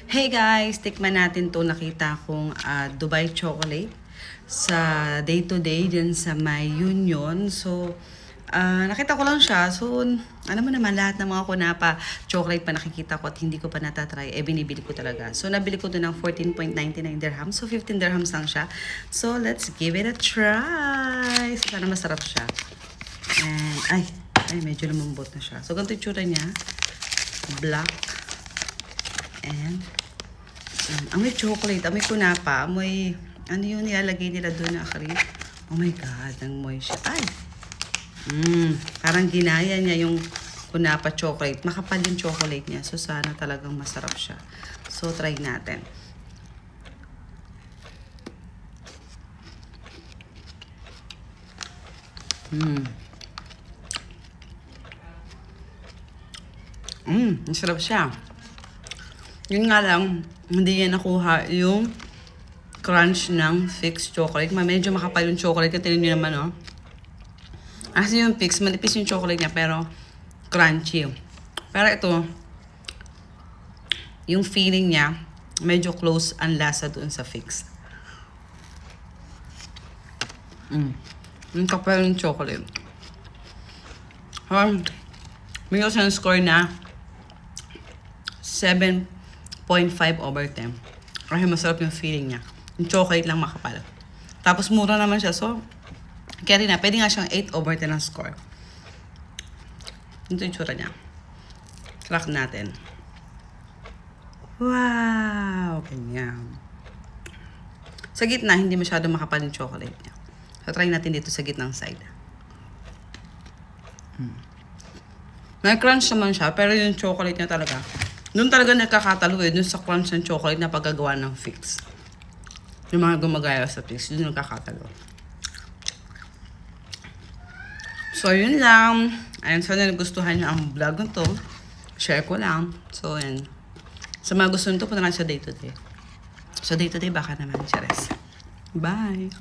Hey guys, tikman natin to. Nakita kong Dubai chocolate sa day to day dyan sa may Union. So, nakita ko lang siya. So, alam mo naman lahat ng mga kunapa chocolate pa nakikita ko at hindi ko pa natatry, binibili ko talaga. So, nabili ko to ng 14.99 dirhams. So, 15 dirhams lang siya. So, let's give it a try. So, sana masarap siya. And, medyo lumambot na siya. So, ganito yung tsura niya. Black. And, amoy chocolate, amoy kunapa, amoy, ano yung nilalagay nila doon na akari? Oh my God, ang moy siya. Ay! Parang ginaya niya yung kunapa chocolate. Makapal yung chocolate niya. So, sana talagang masarap siya. So, try natin. Masarap siya. Yun nga lang, hindi yan nakuha yung crunch ng Fix chocolate. Medyo makapal yung chocolate. Katilin nyo naman, oh. Kasi yung Fix, manipis yung chocolate niya, pero crunchy. Pero ito, yung feeling niya, medyo close ang lasa doon sa Fix. Yung kapal yung chocolate. May isang score na 7.5 over 10. Kasi masarap yung feeling niya. Yung chocolate lang makapal. Tapos mura naman siya. So, kaya rin na, pwede nga siyang 8 over 10 ang score. Ito yung tsura niya. Crack natin. Wow! Ganyan. Sa gitna, hindi masyado makapal yung chocolate niya. So, try natin dito sa gitnang side. May crunch naman siya, pero yung chocolate niya talaga, doon talaga nagkakatalo doon sa crunch ng chocolate na paggagawa ng Fix. Yung mga gumagaya sa Fix, doon nagkakatalo. So, yun lang. Ayun, sana nagustuhan niyo ang vlog na to. Share ko lang. So, yun. Sa mga gusto nito, punta lang sa day to day. So, day to day, baka naman, Chares. Bye!